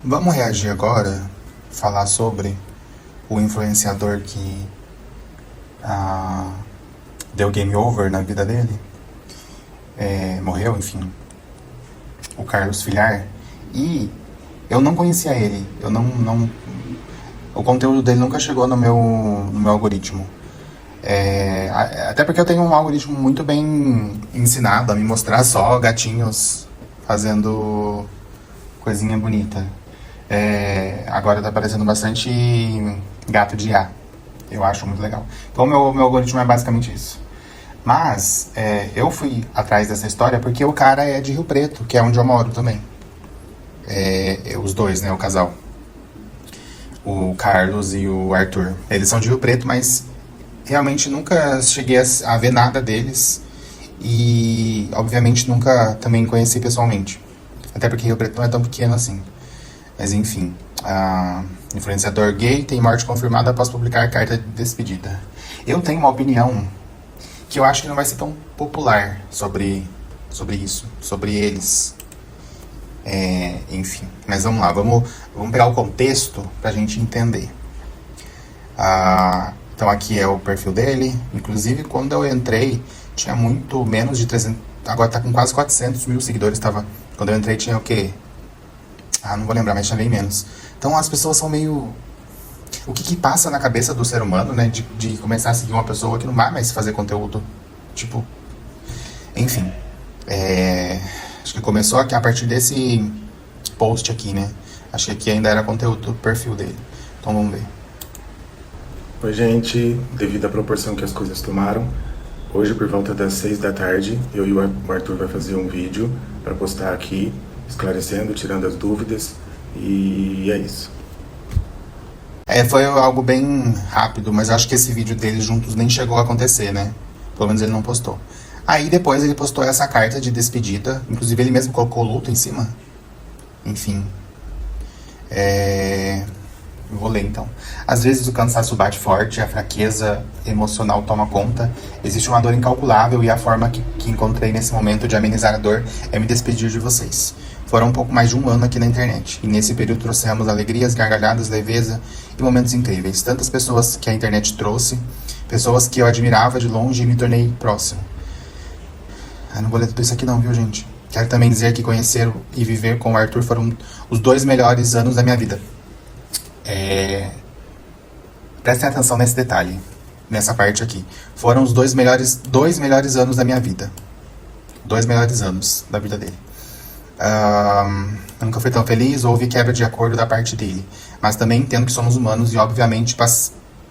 Vamos reagir agora, falar sobre o influenciador que deu game over na vida dele, morreu, enfim, o Carlos Filhar. E eu não conhecia ele, o conteúdo dele nunca chegou no meu algoritmo. Até porque eu tenho um algoritmo muito bem ensinado a me mostrar só gatinhos fazendo coisinha bonita. Agora tá aparecendo bastante gato de IA. Eu acho muito legal. Então meu algoritmo é basicamente isso. Mas eu fui atrás dessa história porque o cara é de Rio Preto, que é onde eu moro também. Os dois, né? O casal. O Carlos e o Arthur. Eles são de Rio Preto, mas realmente nunca cheguei a ver nada deles. E obviamente nunca também conheci pessoalmente. Até porque Rio Preto não é tão pequeno assim. Mas enfim, influenciador gay tem morte confirmada após publicar carta de despedida. Eu tenho uma opinião que eu acho que não vai ser tão popular sobre isso, sobre eles. Enfim, mas vamos lá, vamos pegar o contexto pra gente entender. Então aqui é o perfil dele. Inclusive, quando eu entrei, tinha muito menos de 300... Agora tá com quase 400 mil seguidores. Quando eu entrei tinha o quê? Não vou lembrar, mas tinha bem menos. Então as pessoas são meio... O que passa na cabeça do ser humano, né? De começar a seguir uma pessoa que não vai mais fazer conteúdo. Tipo... Enfim. Acho que começou aqui a partir desse post aqui, né? Acho que aqui ainda era conteúdo do perfil dele. Então vamos ver. Oi, gente. Devido à proporção que as coisas tomaram, hoje por volta das 6 da tarde, eu e o Arthur vai fazer um vídeo para postar aqui, esclarecendo, tirando as dúvidas, e é isso. Foi algo bem rápido, mas acho que esse vídeo deles juntos nem chegou a acontecer, né? Pelo menos ele não postou. Aí depois ele postou essa carta de despedida, inclusive ele mesmo colocou luto em cima. Enfim. Eu vou ler então. Às vezes o cansaço bate forte, a fraqueza emocional toma conta. Existe uma dor incalculável e a forma que encontrei nesse momento de amenizar a dor é me despedir de vocês. Foram um pouco mais de um ano aqui na internet, e nesse período trouxemos alegrias, gargalhadas, leveza e momentos incríveis. Tantas pessoas que a internet trouxe, pessoas que eu admirava de longe e me tornei próximo. Não vou ler tudo isso aqui não, viu, gente? Quero também dizer que conhecer e viver com o Arthur foram os 2 melhores anos da minha vida. Prestem atenção nesse detalhe, nessa parte aqui. Foram os 2 melhores anos da minha vida. 2 melhores anos da vida dele. Nunca fui tão feliz, houve quebra de acordo da parte dele. Mas também entendo que somos humanos e obviamente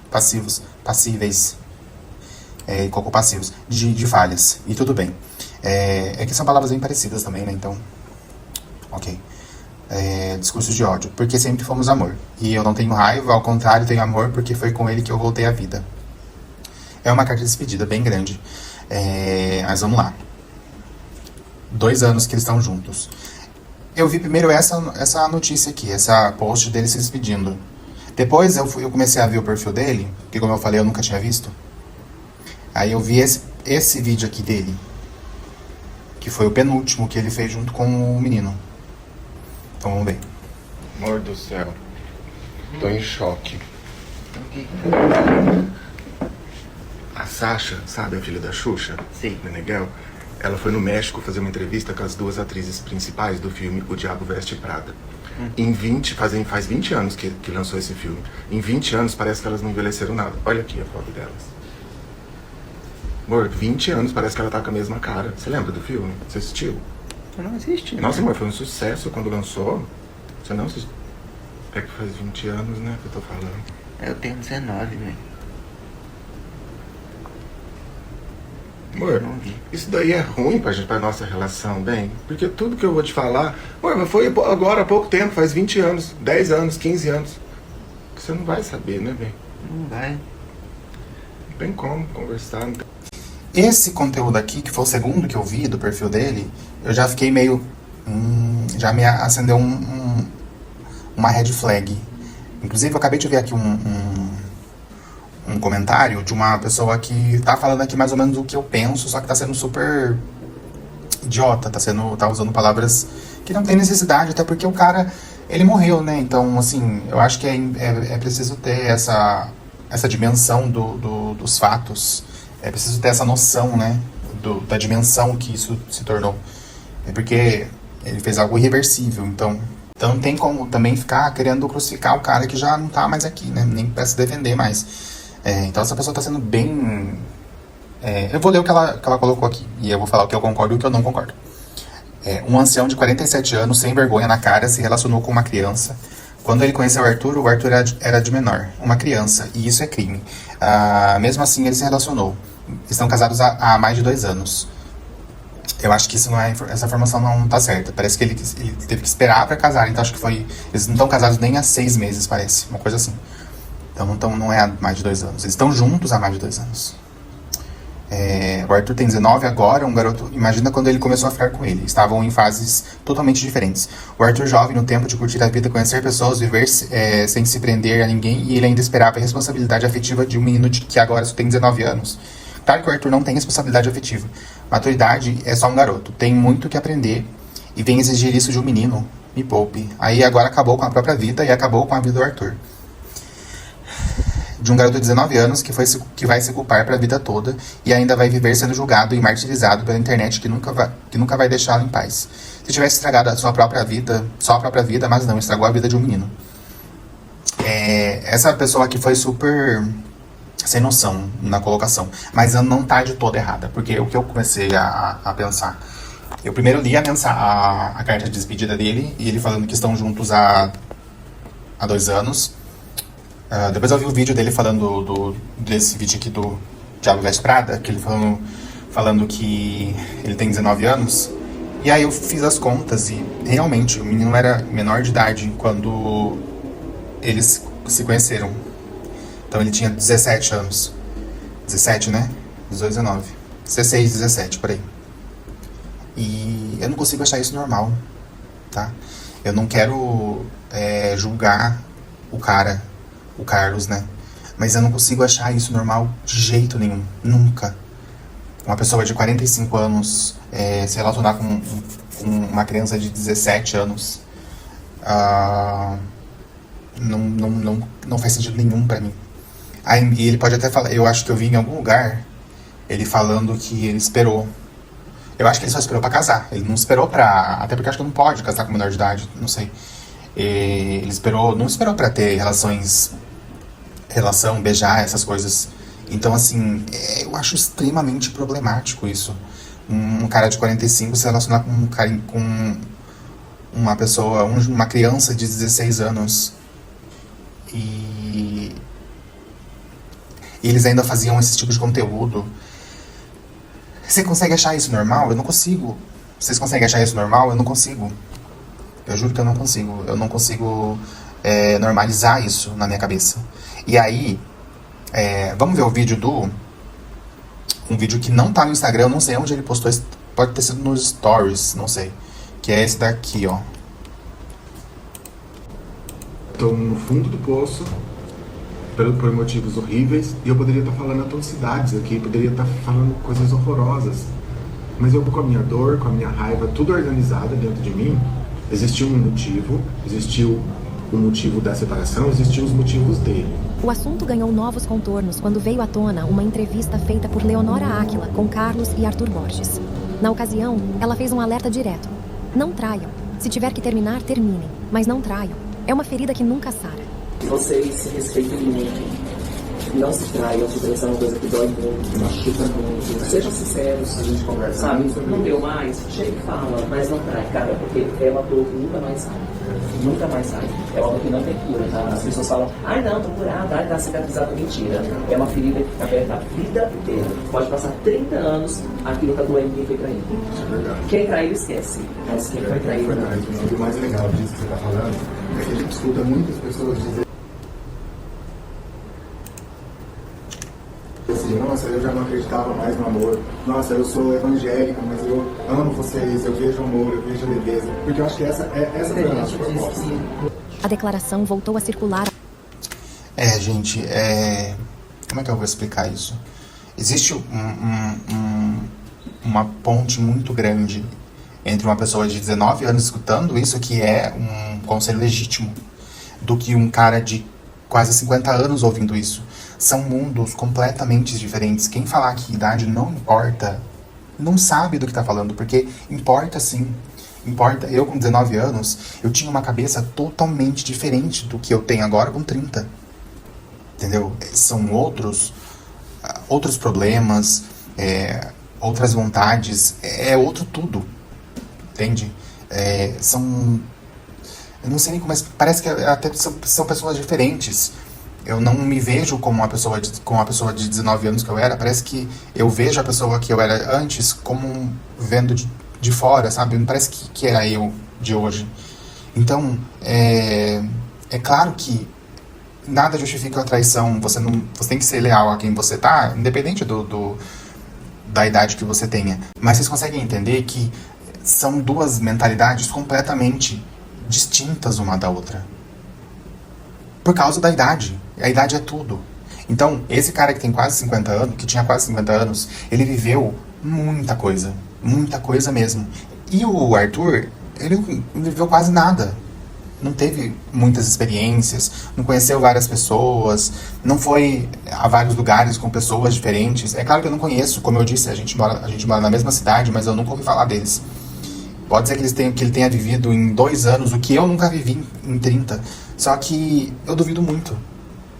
passíveis. Colocou passivos de falhas. E tudo bem. Que são palavras bem parecidas também, né? Então, ok. Discursos de ódio, porque sempre fomos amor. E eu não tenho raiva, ao contrário, tenho amor porque foi com ele que eu voltei à vida. É uma carta de despedida bem grande. Mas vamos lá. 2 anos que eles estão juntos. Eu vi primeiro essa notícia aqui, essa post dele se despedindo. Depois eu comecei a ver o perfil dele, que como eu falei, eu nunca tinha visto. Aí eu vi esse vídeo aqui dele, que foi o penúltimo que ele fez junto com o menino. Então vamos ver. Amor do céu, tô em choque. A Sasha, sabe a filha da Xuxa? Sim. Meneghel? Ela foi no México fazer uma entrevista com as 2 atrizes principais do filme O Diabo Veste Prada. Faz 20 anos que lançou esse filme. Em 20 anos parece que elas não envelheceram nada. Olha aqui a foto delas. Amor, 20 anos parece que ela tá com a mesma cara. Você lembra do filme? Você assistiu? Não existe, né? Nossa, amor, foi um sucesso quando lançou. Você não assistiu? É que faz 20 anos, né, que eu tô falando. Eu tenho 19, velho. Amor, Não vi. isso daí é ruim pra nossa relação, bem? Porque tudo que eu vou te falar... Amor, mas foi agora há pouco tempo, faz 20 anos, 10 anos, 15 anos. Você não vai saber, né, bem? Não vai. Não tem como conversar, não tem... Esse conteúdo aqui, que foi o segundo que eu vi do perfil dele, eu já fiquei meio... já me acendeu uma red flag. Inclusive, eu acabei de ver aqui um comentário de uma pessoa que tá falando aqui mais ou menos o que eu penso, só que tá sendo super idiota, tá usando palavras que não tem necessidade, até porque o cara Ele morreu, né? Então, assim, eu acho que é preciso ter essa dimensão dos fatos. É preciso ter essa noção, né? Da dimensão que isso se tornou. É porque ele fez algo irreversível, então não tem como também ficar querendo crucificar o cara que já não tá mais aqui, né? Nem pra se defender mais. Então essa pessoa tá sendo bem... eu vou ler o que ela colocou aqui, e eu vou falar o que eu concordo e o que eu não concordo. Um ancião de 47 anos, sem vergonha na cara, se relacionou com uma criança. Quando ele conheceu o Arthur era de menor, uma criança, e isso é crime. Mesmo assim, ele se relacionou. Estão casados há mais de 2 anos. Eu acho que isso não essa informação não tá certa. Parece que ele teve que esperar pra casar. Então acho que eles não estão casados nem há 6 meses, parece. Uma coisa assim. Então não é há mais de 2 anos. Eles estão juntos há mais de 2 anos. O Arthur tem 19 agora, um garoto... Imagina quando ele começou a ficar com ele. Estavam em fases totalmente diferentes. O Arthur jovem, no tempo de curtir a vida, conhecer pessoas, viver sem se prender a ninguém. E ele ainda esperava a responsabilidade afetiva de um menino que agora só tem 19 anos. Claro que o Arthur não tem responsabilidade afetiva. Maturidade é só um garoto. Tem muito que aprender e vem exigir isso de um menino. Me poupe. Aí agora acabou com a própria vida e acabou com a vida do Arthur. De um garoto de 19 anos que vai se culpar para a vida toda e ainda vai viver sendo julgado e martirizado pela internet que nunca vai deixá-lo em paz. Se tivesse estragado só a própria vida, mas não, estragou a vida de um menino. Essa pessoa aqui foi super... sem noção na colocação, mas não tá de toda errada, porque o que eu comecei a pensar, eu primeiro li a carta de despedida dele, e ele falando que estão juntos há 2 anos, depois eu vi o vídeo dele falando desse vídeo aqui do Diabo Veste Prada, que ele falando que ele tem 19 anos, e aí eu fiz as contas, e realmente o menino era menor de idade quando eles se conheceram. Então ele tinha 17 anos. 17, né? 18, 19. 16, 17, por aí. E eu não consigo achar isso normal, tá? Eu não quero julgar o cara, o Carlos, né? Mas eu não consigo achar isso normal de jeito nenhum. Nunca. Uma pessoa de 45 anos se relacionar com uma criança de 17 anos não faz sentido nenhum pra mim. E ele pode até falar, eu acho que eu vi em algum lugar ele falando que ele esperou. Eu acho que ele só esperou pra casar. Ele não esperou pra... Até porque eu acho que não pode casar com menor de idade, não sei. Ele não esperou pra ter relação, beijar, essas coisas. Então, assim, eu acho extremamente problemático isso. Um cara de 45 se relacionar com uma pessoa, uma criança de 16 anos. E eles ainda faziam esse tipo de conteúdo. Você consegue achar isso normal? Eu não consigo. Vocês conseguem achar isso normal? Eu não consigo. Eu juro que eu não consigo. Eu não consigo normalizar isso na minha cabeça. E aí, vamos ver o vídeo um vídeo que não tá no Instagram, eu não sei onde ele postou. Pode ter sido nos stories, não sei. Que é esse daqui, ó. Estou no fundo do poço, por motivos horríveis, e eu poderia estar falando atrocidades aqui, poderia estar falando coisas horrorosas, mas eu com a minha dor, com a minha raiva, tudo organizado dentro de mim, existiu o motivo da separação, existiam os motivos dele. O assunto ganhou novos contornos quando veio à tona uma entrevista feita por Leonora Áquila com Carlos e Arthur Borges. Na ocasião, ela fez um alerta direto. Não traiam. Se tiver que terminar, terminem. Mas não traiam. É uma ferida que nunca sara. Vocês se respeitem muito. Não se traiam, se traição é uma coisa que dói muito, machuca muito. Sejam sinceros, a gente conversa. Sabe, não deu mais, chega e fala, mas não trai, cara, porque é uma dor que nunca mais sai. Nunca mais sai. É uma dor que não tem cura, tá? As pessoas falam, ai não, tô curada, ai tá cicatrizado. Mentira. É uma ferida que fica aberta a vida inteira. Pode passar 30 anos, aquilo tá doendo quem foi traído. Isso é verdade. Quem traiu esquece, mas quem foi traído não. O mais legal disso que você tá falando é que a gente escuta muitas pessoas dizer assim, nossa, eu já não acreditava mais no amor, nossa, eu sou evangélica, mas eu amo vocês, eu vejo amor, eu vejo leveza, porque eu acho que essa foi a nossa proposta. A declaração voltou a circular. Gente, como é que eu vou explicar isso? Existe uma ponte muito grande entre uma pessoa de 19 anos escutando isso, que é um conselho legítimo, do que um cara de quase 50 anos ouvindo isso. São mundos completamente diferentes. Quem falar que idade não importa, não sabe do que tá falando, porque importa sim. Importa. Eu com 19 anos, eu tinha uma cabeça totalmente diferente do que eu tenho agora com 30. Entendeu? São outros problemas, outras vontades, outro tudo. Entende? Eu não sei nem como, mas parece que até são pessoas diferentes. Eu não me vejo como uma pessoa de 19 anos que eu era. Parece que eu vejo a pessoa que eu era antes como vendo de fora, sabe? Não parece que era eu de hoje. Então, é claro que nada justifica a traição. Você tem que ser leal a quem você tá, independente da idade que você tenha. Mas vocês conseguem entender que são duas mentalidades completamente distintas uma da outra. Por causa da idade. A idade é tudo. Então, esse cara que tem quase 50 anos, que tinha quase 50 anos, ele viveu muita coisa mesmo. E o Arthur, ele não viveu quase nada. Não teve muitas experiências, não conheceu várias pessoas, não foi a vários lugares com pessoas diferentes. É claro que eu não conheço, como eu disse, a gente mora na mesma cidade, mas eu nunca ouvi falar deles. Pode ser que ele tenha vivido em 2 anos o que eu nunca vivi em 30. Só que eu duvido muito.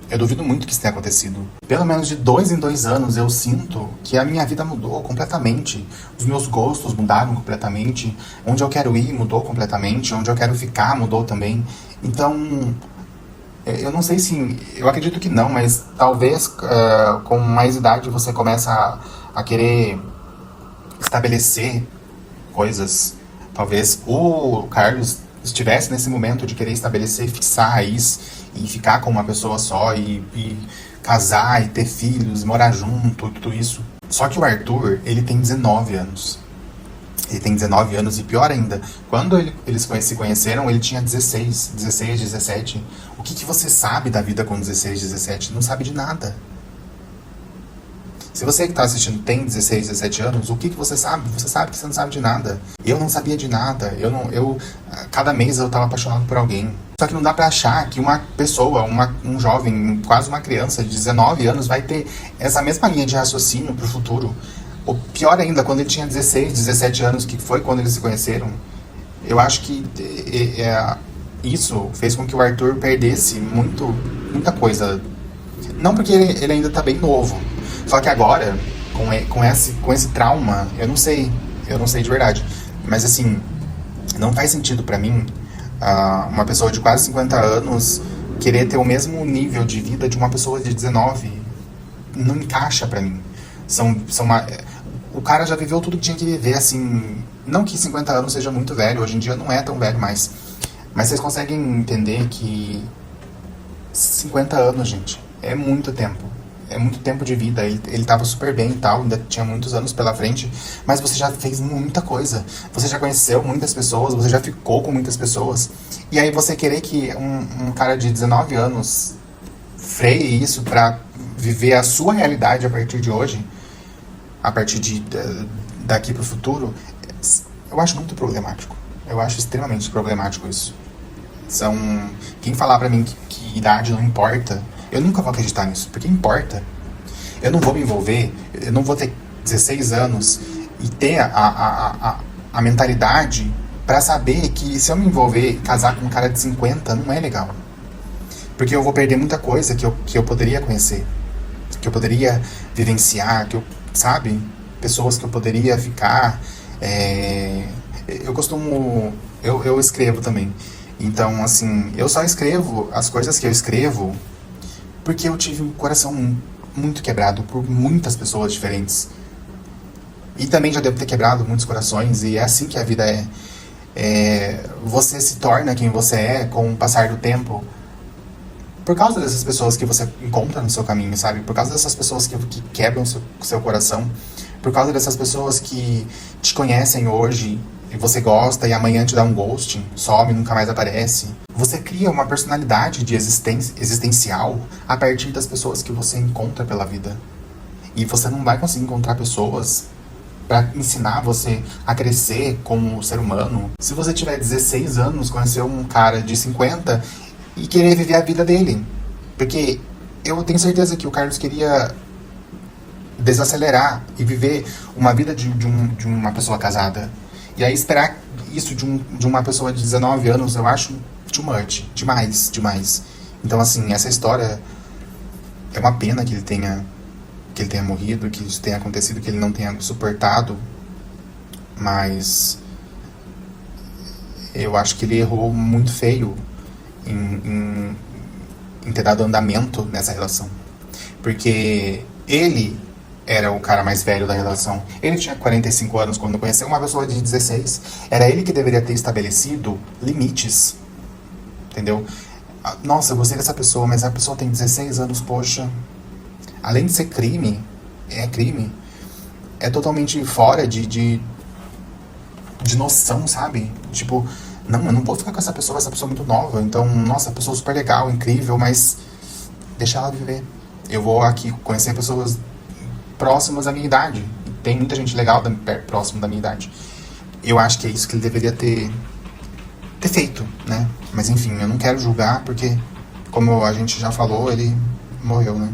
Eu duvido muito que isso tenha acontecido. Pelo menos de 2 em 2 anos eu sinto que a minha vida mudou completamente. Os meus gostos mudaram completamente. Onde eu quero ir mudou completamente. Onde eu quero ficar mudou também. Então, eu não sei se... Eu acredito que não, mas talvez com mais idade você começa a querer estabelecer coisas. Talvez o Carlos estivesse nesse momento de querer estabelecer, fixar a raiz e ficar com uma pessoa só e casar e ter filhos, morar junto, tudo isso. Só que o Arthur, ele tem 19 anos. Ele tem 19 anos e pior ainda, quando eles se conheceram, ele tinha 16, 17. O que você sabe da vida com 16, 17? Não sabe de nada. Se você que está assistindo tem 16, 17 anos, o que você sabe? Você sabe que você não sabe de nada. Eu não sabia de nada. Cada mês eu estava apaixonado por alguém. Só que não dá pra achar que uma pessoa, um jovem, quase uma criança de 19 anos vai ter essa mesma linha de raciocínio pro futuro. Ou pior ainda, quando ele tinha 16, 17 anos, que foi quando eles se conheceram. Eu acho que isso fez com que o Arthur perdesse muita coisa. Não porque ele ainda tá bem novo. Só que agora, com esse trauma, eu não sei de verdade. Mas assim, não faz sentido pra mim uma pessoa de quase 50 anos querer ter o mesmo nível de vida de uma pessoa de 19. Não encaixa pra mim. O cara já viveu tudo que tinha que viver, assim... Não que 50 anos seja muito velho, hoje em dia não é tão velho mais. Mas vocês conseguem entender que 50 anos, gente, é muito tempo. É muito tempo de vida. Ele tava super bem e tal, ainda tinha muitos anos pela frente, mas você já fez muita coisa. Você já conheceu muitas pessoas, você já ficou com muitas pessoas. E aí você querer que um cara de 19 anos freie isso pra viver a sua realidade a partir de hoje, a partir daqui pro futuro, eu acho muito problemático. Eu acho extremamente problemático isso. Quem falar pra mim que idade não importa, eu nunca vou acreditar nisso, porque importa. Eu não vou me envolver, eu não vou ter 16 anos e ter a mentalidade pra saber que se eu me envolver e casar com um cara de 50, não é legal. Porque eu vou perder muita coisa que eu poderia conhecer, que eu poderia vivenciar, sabe? Pessoas que eu poderia ficar. Eu escrevo também. Então, assim, eu só escrevo as coisas que eu escrevo porque eu tive um coração muito quebrado por muitas pessoas diferentes. E também já devo ter quebrado muitos corações, e é assim que a vida é. Você se torna quem você é com o passar do tempo por causa dessas pessoas que você encontra no seu caminho, sabe? Por causa dessas pessoas que quebram seu coração, por causa dessas pessoas que te conhecem hoje e você gosta e amanhã te dá um ghosting, some, nunca mais aparece. Você cria uma personalidade de existencial a partir das pessoas que você encontra pela vida. E você não vai conseguir encontrar pessoas pra ensinar você a crescer como ser humano. Se você tiver 16 anos, conhecer um cara de 50 e querer viver a vida dele. Porque eu tenho certeza que o Carlos queria desacelerar e viver uma vida de uma pessoa casada. E aí esperar isso de uma pessoa de 19 anos, eu acho too much. Demais. Então, assim, essa história é uma pena que ele tenha morrido, que isso tenha acontecido, que ele não tenha suportado. Mas eu acho que ele errou muito feio em ter dado andamento nessa relação. Porque ele era o cara mais velho da relação. Ele tinha 45 anos quando conheceu uma pessoa de 16. Era ele que deveria ter estabelecido limites. Entendeu? Nossa, eu gostei dessa pessoa, mas a pessoa tem 16 anos, poxa. Além de ser crime, é totalmente fora de noção, sabe? Tipo, não, eu não vou ficar com essa pessoa é muito nova. Então, nossa, pessoa super legal, incrível, mas deixa ela viver. Eu vou aqui conhecer pessoas próximas da minha idade. Tem muita gente legal próximo da minha idade. Eu acho que é isso que ele deveria ter feito, né? Mas enfim, eu não quero julgar porque, como a gente já falou, ele morreu, né?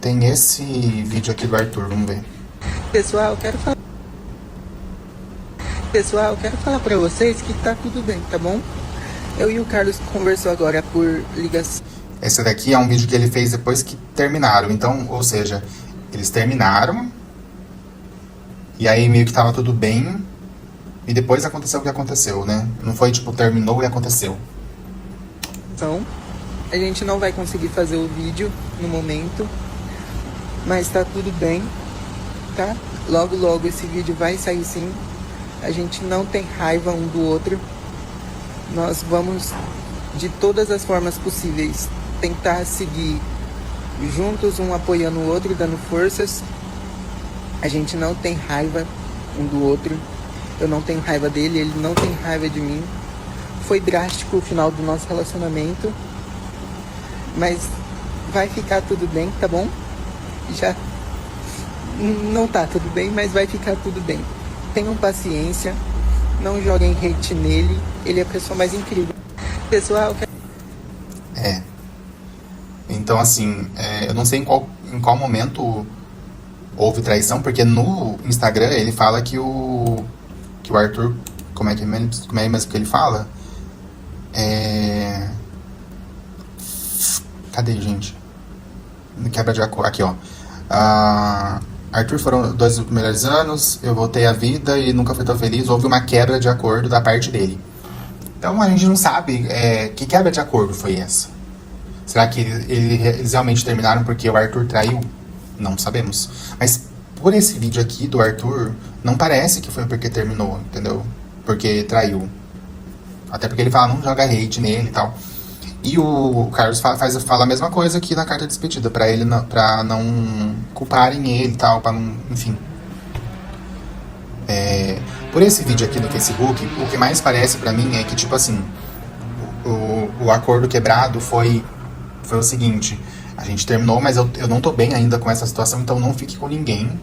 Tem esse vídeo aqui do Arthur, vamos ver. Pessoal, eu quero falar pra vocês que tá tudo bem, tá bom? Eu e o Carlos conversou agora por ligação. Esse daqui é um vídeo que ele fez depois que terminaram. Então, ou seja, eles terminaram e aí meio que tava tudo bem e depois aconteceu o que aconteceu, né? Não foi tipo, terminou e aconteceu. Então, a gente não vai conseguir fazer o vídeo no momento, mas tá tudo bem, tá? Logo esse vídeo vai sair sim. A gente não tem raiva um do outro. Nós vamos, de todas as formas possíveis, tentar seguir juntos, um apoiando o outro, dando forças. A gente não tem raiva um do outro. Eu não tenho raiva dele, ele não tem raiva de mim. Foi drástico o final do nosso relacionamento, mas vai ficar tudo bem, tá bom? Já não tá tudo bem, mas vai ficar tudo bem. Tenham paciência, não joguem hate nele, ele é a pessoa mais incrível. Pessoal, Então, assim, eu não sei em qual momento houve traição, porque no Instagram ele fala que o Arthur, como é mesmo que ele fala? Cadê, gente? Quebra de acordo. Aqui, ó. Arthur, foram 2 melhores anos, eu voltei à vida e nunca fui tão feliz. Houve uma quebra de acordo da parte dele. Então a gente não sabe que quebra de acordo foi essa. Será que eles realmente terminaram porque o Arthur traiu? Não sabemos. Mas por esse vídeo aqui do Arthur, não parece que foi porque terminou, entendeu? Porque traiu. Até porque ele fala, não joga hate nele e tal. E o Carlos fala a mesma coisa aqui na carta de despedida, pra não culparem ele e tal, pra não, enfim. Por esse vídeo aqui no Facebook, o que mais parece pra mim é que, tipo assim, o acordo quebrado foi o seguinte: a gente terminou, mas eu não tô bem ainda com essa situação, então não fique com ninguém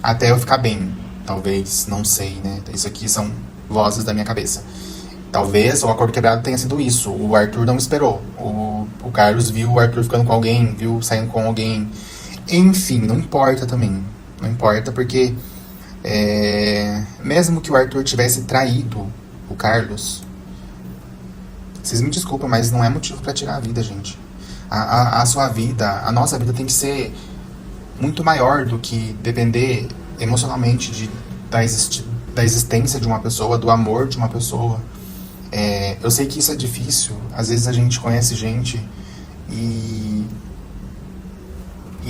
até eu ficar bem. Talvez, não sei, né? Isso aqui são vozes da minha cabeça. Talvez o acordo quebrado tenha sido isso. O Arthur não esperou. O Carlos viu o Arthur ficando com alguém, viu saindo com alguém. Enfim, não importa também. Não importa porque mesmo que o Arthur tivesse traído o Carlos, vocês me desculpam, mas não é motivo pra tirar a vida, gente. A sua vida, a nossa vida tem que ser muito maior do que depender emocionalmente da existência de uma pessoa, do amor de uma pessoa. Eu sei que isso é difícil. Às vezes a gente conhece gente e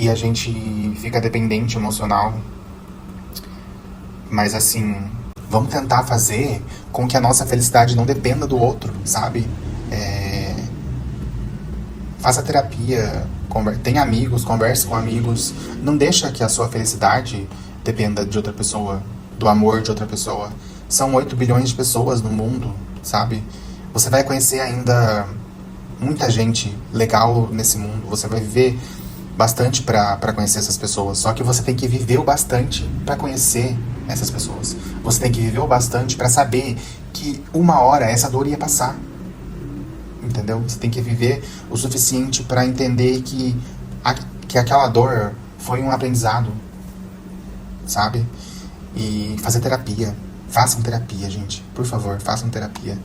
a gente fica dependente emocional. Mas assim, vamos tentar fazer com que a nossa felicidade não dependa do outro, sabe? Faça terapia, tenha amigos, converse com amigos. Não deixa que a sua felicidade dependa de outra pessoa, do amor de outra pessoa. São 8 bilhões de pessoas no mundo, sabe? Você vai conhecer ainda muita gente legal nesse mundo. Você vai viver bastante pra conhecer essas pessoas. Só que você tem que viver o bastante pra conhecer essas pessoas. Você tem que viver o bastante pra saber que uma hora essa dor ia passar. Entendeu? Você tem que viver o suficiente pra entender que aquela dor foi um aprendizado, sabe? E fazer terapia. Façam terapia, gente. Por favor, façam terapia.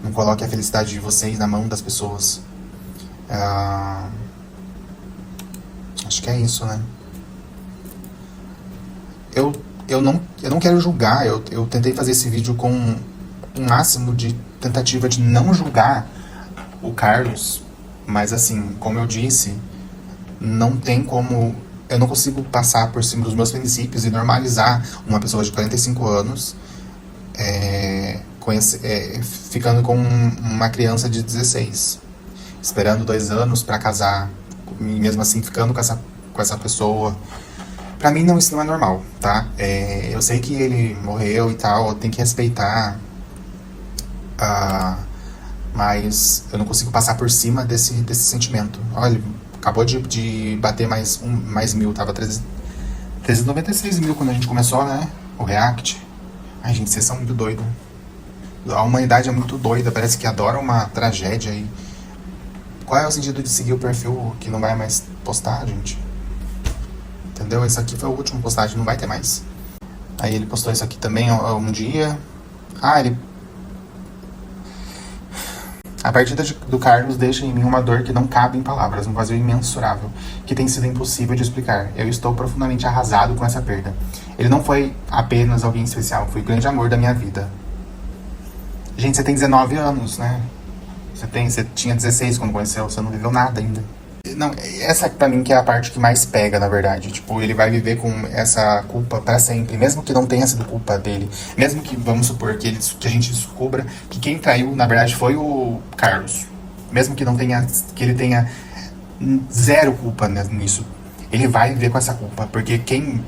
Não coloque a felicidade de vocês na mão das pessoas. Acho que é isso, né? Eu não quero julgar. Eu tentei fazer esse vídeo com um máximo de tentativa de não julgar o Carlos. Mas assim, como eu disse, não tem como... Eu não consigo passar por cima dos meus princípios e normalizar uma pessoa de 45 anos ficando com uma criança de 16. Esperando 2 anos pra casar. E mesmo assim ficando com essa pessoa. Pra mim isso não é normal, tá? Eu sei que ele morreu e tal, tem que respeitar. Mas eu não consigo passar por cima desse sentimento. Olha, acabou de bater mais 1.000, tava 396 mil quando a gente começou, né? O React. Ai, gente, vocês são muito doidos. A humanidade é muito doida, parece que adora uma tragédia aí. Qual é o sentido de seguir o perfil que não vai mais postar, gente? Entendeu? Esse aqui foi o último postagem, não vai ter mais. Aí ele postou isso aqui também um dia. A partida do Carlos deixa em mim uma dor que não cabe em palavras, um vazio imensurável, que tem sido impossível de explicar. Eu estou profundamente arrasado com essa perda. Ele não foi apenas alguém especial, foi o grande amor da minha vida. Gente, você tem 19 anos, né? Você tinha 16 quando conheceu, você não viveu nada ainda. Não, essa pra mim que é a parte que mais pega, na verdade. Tipo, ele vai viver com essa culpa pra sempre, mesmo que não tenha sido culpa dele. Mesmo que, vamos supor, que a gente descubra que quem traiu, na verdade, foi o Carlos. Mesmo que ele tenha zero culpa nisso. Ele vai viver com essa culpa, porque quem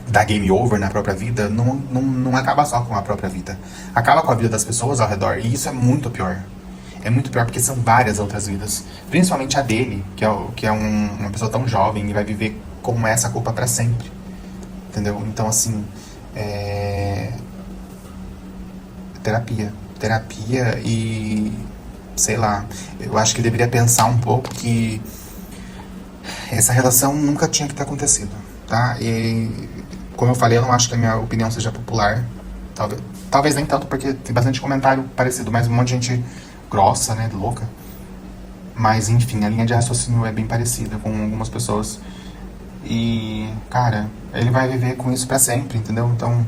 dá game over na própria vida não acaba só com a própria vida. Acaba com a vida das pessoas ao redor, e isso é muito pior. É muito pior porque são várias outras vidas. Principalmente a dele, que é uma pessoa tão jovem e vai viver com essa culpa pra sempre. Entendeu? Então, assim... Terapia. Terapia e... Sei lá. Eu acho que deveria pensar um pouco que... Essa relação nunca tinha que ter acontecido. Tá? E... Como eu falei, eu não acho que a minha opinião seja popular. Talvez nem tanto, porque tem bastante comentário parecido. Mas um monte de gente... grossa, né, louca. Mas, enfim, a linha de raciocínio é bem parecida com algumas pessoas. E, cara, ele vai viver com isso pra sempre, entendeu? Então,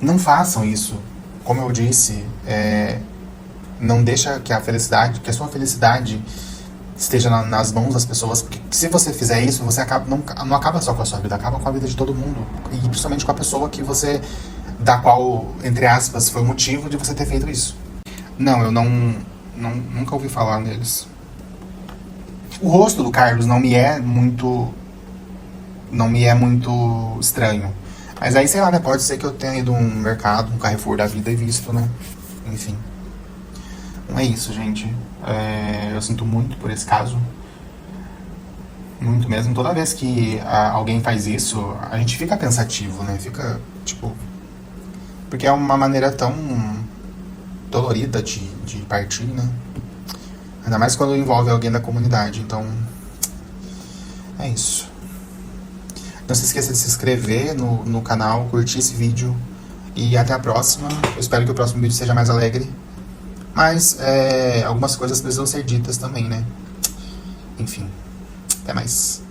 não façam isso. Como eu disse, não deixa que a sua felicidade esteja nas mãos das pessoas. Porque se você fizer isso, você não acaba só com a sua vida, acaba com a vida de todo mundo. E principalmente com a pessoa da qual, entre aspas, foi o motivo de você ter feito isso. Não, eu nunca ouvi falar neles. O rosto do Carlos não me é muito estranho. Mas aí, sei lá, né, pode ser que eu tenha ido um mercado, um Carrefour da vida e visto, né? Enfim. Não é isso, gente. Eu sinto muito por esse caso. Muito mesmo. Toda vez que alguém faz isso, a gente fica pensativo, né? Fica, tipo... Porque é uma maneira tão... dolorida de partir, né? Ainda mais quando envolve alguém da comunidade. Então, é isso. Não se esqueça de se inscrever no canal, curtir esse vídeo. E até a próxima. Eu espero que o próximo vídeo seja mais alegre. Mas, algumas coisas precisam ser ditas também, né? Enfim, até mais.